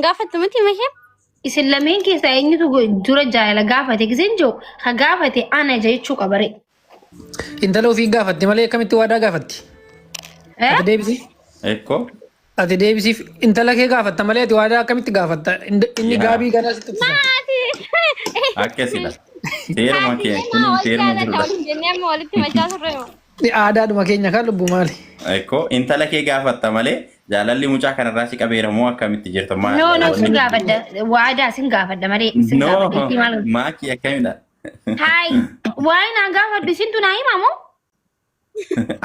قافت متي ماشي إسلامين كيس أيني تو جورا جايلا قافت كيسين جو خقافت أنا جاي شو كبري انت لو في قافت مالي كم توادا قافت ها ديبسي Ecco. ati deebisiif intala kee gaafatta malee ati waadaa akkamitti gaafatta inni gaabii ganaa sitti uffisa. ماتي Akkasidha. Seeruma kee kun seeruma jirudha. جنيا مولتي مجال الريو Aadaadhuma keenya kan lubbu maali? Ecco intala kee gaafatta malee jaalalli mucaa kanarraa si qabeera moo akkamitti jirta maal? no no سنقافت وادا سنقافت مري سنقافت إنتي مالو Maakii akkamidha? هاي وين قافت بسنتو نايمة مو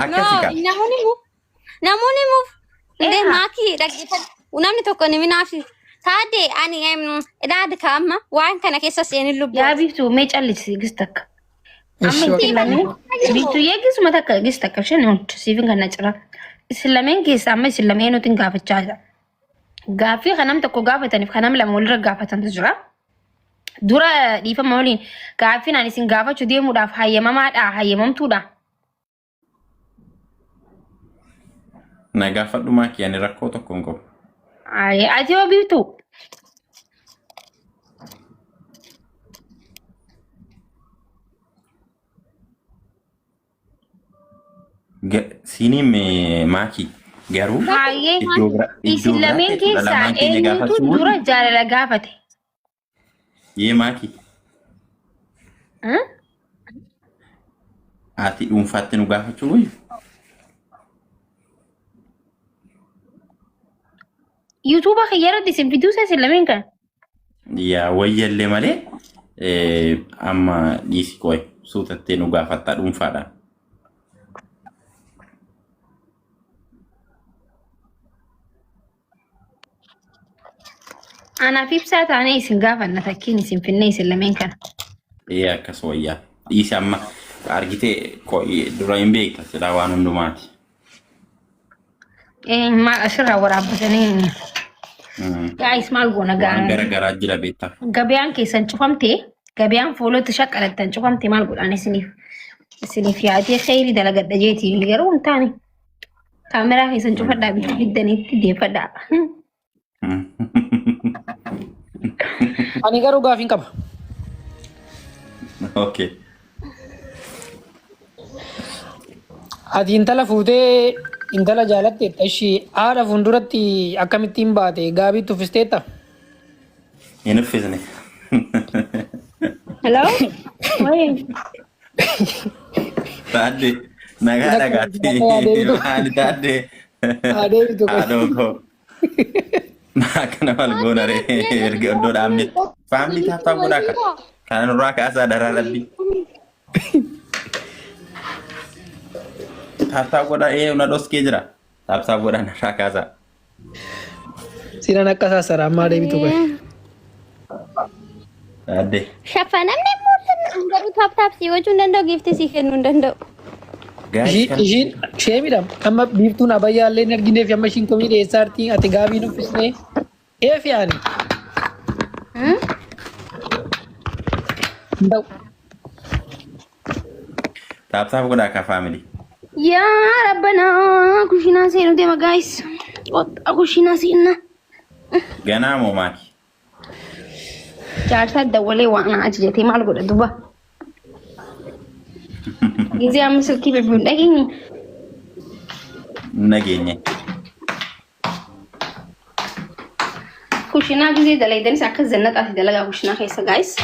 Akkasi نو kaa. نموني موف ده ماكي رجعت ونامني توكل من نفسي تادي أنا إذا كامة وين كان كيسة سين اللب يا بيتو ميج أليس قستك Ishoo أما إسلامين بيتو يجلس متى قستك عشان هون سيفين كنا نجرا إسلامين كيس أما إسلامين وتنقافت جاهزة قافي خنام تكو قافت أنا في خنام لما ولر قافت أنت جرا دورا ديفا مولين قافين أنا سنقافت شو دي مدافع هاي ماما هاي ممتودا Na gaafadhu maakii ani rakkoo tokko hin qabu. أي أتيو بيتو Siiniin maakii garuu هاي iddoo إسلامين biraatti كيس lamaan keenya أنتو gaafachuun دورا جارة قافت yee maakii ها ati dhuunfaatti nu gaafachuu wayyu. يوتيوب خيارات دي سنفيدوس إسلامين كان Yaa wayyallee malee amma dhiisi qoy suutattee nu gaafattaa dhuunfaadhaan. أنا في بسات أنا يسن قافة نتكين يسن في النيس اللي من كان Akkas wayyaa dhiisi amma argitee dura hin beekta silaa waan hundumaati. إيه ما أشرها ورا بسنين يا إسماعيل قونا Waan قان garagaraa jira beektaa. قبيان كيسن شوفمتي قبيان فولو تشكل تن شوفمتي مال قول أنا سنيف ياتي خيري دلقت دجيتي اللي يرون تاني كاميرا كيسن شوفت دا بيتو بدني تدي فدا ani garuu gaafii qaba. Okay. Ati intala fuutee intala jaalatteetta ishii haadha fuulduratti akkamittiin baate gaabii uffisteetta? Hin uffisne. هلو وين Taadde nagaa dhagaatti maali taadde Adeemitu qaba. haadhoo koo. Akkana wal goonare erga iddoo dhaabne faamilii taaftaa godhaa kan kana nurraa kaasaa daraa rabbi. Taaftaa godhaa na dhoskee jira. Taaftaa godhaa narraa kaasaa. Sinan akka saasara amma adeemitu qaba. Taadde شفنا من مولن عندو تاب تاب سي وجو ندو gift si kennu ندو Ishiin ishee midham amma biiftuun abayyaallee hin arginee fi amma ishiin komii dhiyeessaa jirti ati gaabii uffisnee eef yaani. taaftaa godhaa ka faamilii. يا ربنا كوشينا سينو ديما جايز كوشينا سينا Ganaa moo maaki? جارسات دولي وانا اجيتي مال قول دوبا يزي عم سلكي بيبون لكن Nageenye. كوشينا جزي دليدن ساكا زنت اتي دلغا كوشينا خيسا جايز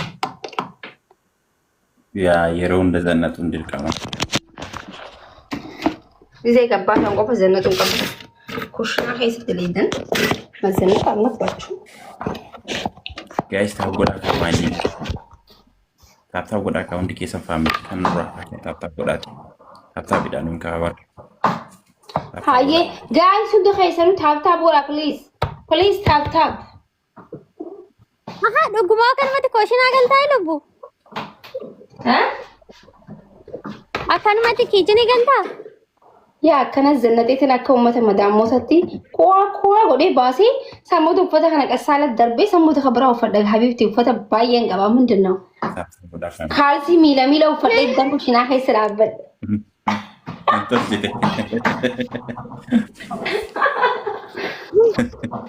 Yaa yeroo hunda zannatuun dirqama. زي كبات انقوف زنت انقوف كوشينا خيسا دليدن ما زنت عمك باتشو Guys, tahu godhaa ka maali? Taaftaa godhaa ka hundi keessa faamilii kan nurraa kaasee taaftaa godhaati. Taaftaa bidhaan hin kaawar. هاي جايز سود خيسا تاب تاب ورا بليز بليز تاب تاب ها دغما kan mati question agalta lubbu ها akan mati kijini ganta يا كان زنتي تناك أمة مدام موتتي كوا غودي باسي سموت وفتا كان قسالة دربي سموت خبره وفتا حبيبتي وفتا باين غبا من دنو Taaftaa godhaa faamilii. خالتي ميلا وفتا يدن كوشينا خيس رابط Antos jite.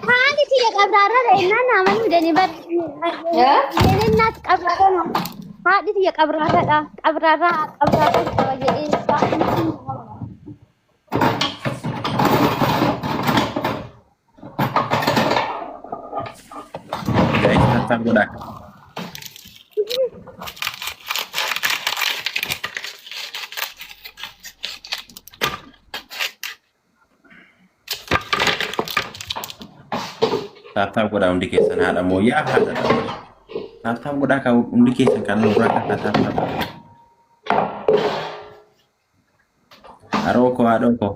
Haali tiyya qabraarra innaan naman midhanii bar. Inaat qabraarra. Haadhi tiyya qabraarradha. Qabraarra qaba jedhee. Guys, tattaaf godhaa. Tattaaf godhaa hundi keessan haadha mooyyaa haadha. Tattaaf godhaa kan hundi keessan kan nurraa kan tattaaf. Harooko haadhooko.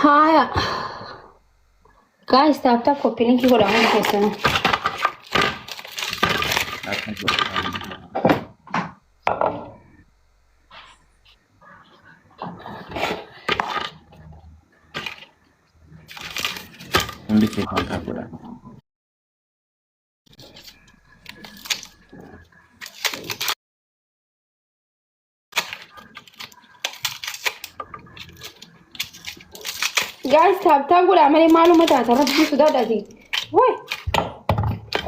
Haya. Guys, tap kopi linki godha hundi keessan. Tattaaf godhaa. Hundi keessan kan godhaa. Guys, tap godha malee maaluma taata rabbi sodaadhaati. Woi.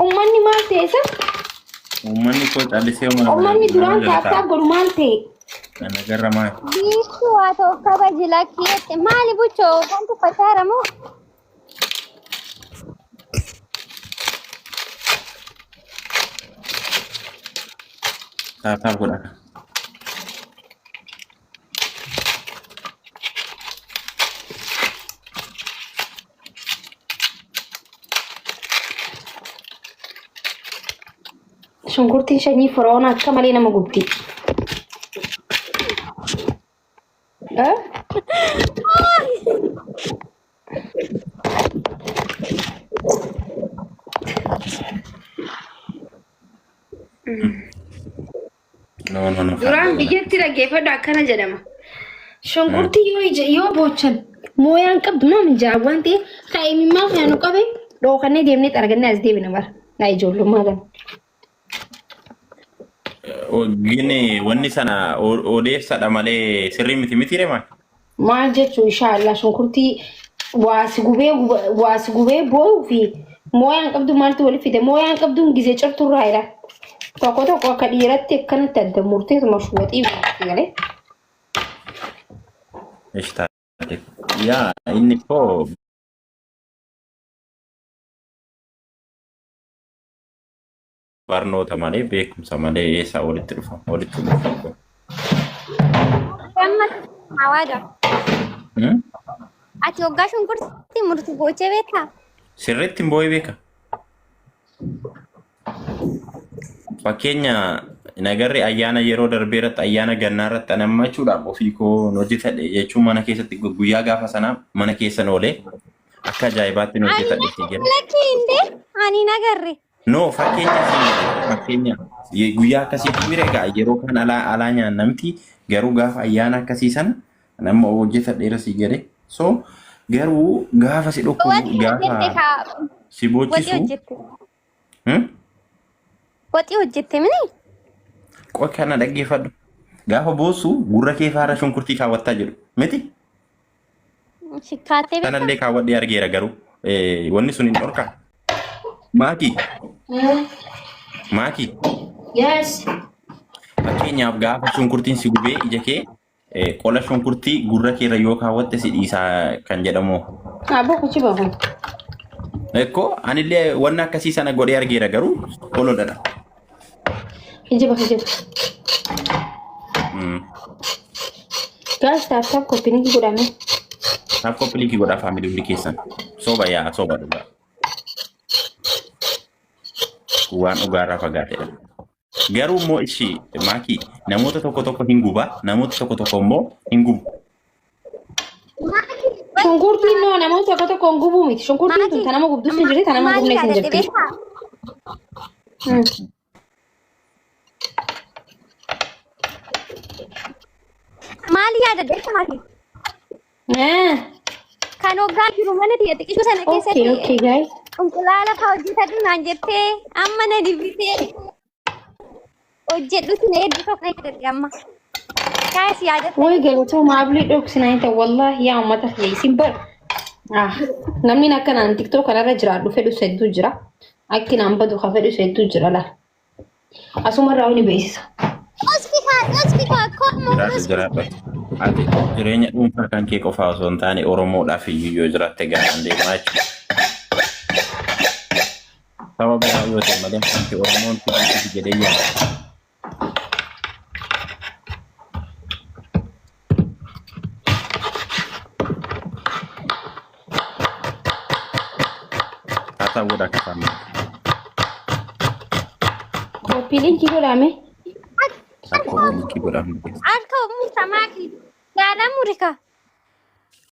Ummanni maal ta'e isa? Uummanni koo callisee mana Ummanni duraan tap godhu maal ta'e? Kana garra maal? Biiftuu waa ta'u kabaji lakkiyette maali buchoo wanti facaaramu. Tattaaf godhaa. Shunkurtiin shanyii firaa'oon akka malee nama gubdi. No. Duraan biyyatti dhaggeeffadhu akkana jedhama. Shunkurtii yoo boochan mooyaan qabdu nama jaa waan ta'eef taa'imimmaa fayyadu qabe dhookannee deemnee argannee as deebina bara. Naa ijoollummaa kana. Gini wanni sana odeessadha malee sirrii miti reema. Maal jechuun inshaallah shunkurtii waasi gubee boo'uu fi mooyaan qabdu maaltu waliif fide mooyaan qabduun gizee cirturraa jira. Tokko akka dhiiratti akkanatti adda murteessuma shuwaxii galee. Ishtaate. Yaa inni koo barnoota malee beekumsa malee eessaa walitti dhufa walitti dhufa. Hawaadha. Ati waggaa shunkurtii murtu boochee beekaa? Sirriitti hin boo'ee beeka. Fakkeenya nagarri ayyaana yeroo darbee irratti ayyaana gannaa irratti anammachuudhaaf ofii koo hojjetadhe jechuun mana keessatti guyyaa gaafa sanaa mana keessan oolee akka ajaa'ibaatti hojjetadhe si jedhe. Lakkii indee ani nagarre. No fakkeenya guyyaa akkasiitti mireegaa yeroo kan alaa nyaannamti garuu gaafa ayyaana akkasii sana nama hojjetadheera si jedhe. So garuu gaafa si dhokku gaafa si boochisu. Waxii hojjette mini? Qoy kana dhaggeeffadhu. Gaafa boossu gurra kee faara shunkurtii kaawwattaa jedhu. Miti? Shikkaatee beekaa? Kanallee kaawwadhee argeera garuu wanni sun hin dhorkaa. Maaki? Yes. Fakkeenyaaf gaafa shunkurtiin si gubee ija kee qola shunkurtii gurra keerra yoo kaawwatte si dhiisaa kan jedhamu. Abbo kuchi baafan. Ekko anillee wanna akkasii sana godhee argeera garuu olodha. Hijiba. Guys, tap kopi ni godhame. Tap kopi ni godha family hundi keessan. Soba dhugaa. Waan dhugaarraa fagaatedha. Garuu immoo ishii maakii namoota tokko hin guba namoota tokko immoo hin gubu. Shunkurtiin no namoota tokko hin gubu miti. Shunkurtiin tun tanama gubdus hin jirti tanama gubnes hin jirti. Maali yaadadde maaki? Kan hoggaa jiru mana diya xiqqishu sana keessatti. Okay, guys. Unqulaala fa'aa hojjetadhu naan jettee amma na dibbitee hojjedhutti na hedduu tokko hojjedhe amma. Kaas yaadatte. Way galatu maabli dhoksina ita wallahi yaa ummata keessi bar. Namni akkanaan TikTok kanarra jiraadhu fedhu seetu jira. Akki naan badu ka fedhu seetu jira la. Asumarraa ni beeksisa. Ati jireenya dhuunfaa kan kee qofaa osoo hin taane Oromoodhaaf iyyuu yoo jiraatte gahaan deemaa jechuudha. Sababa yoo ta'e malee kan Oromoon tuuti jedhee yaada. Kata udah kesana. Kopi linki godhame. Aku linki godhame. Arka murta maaki. Gaala murika.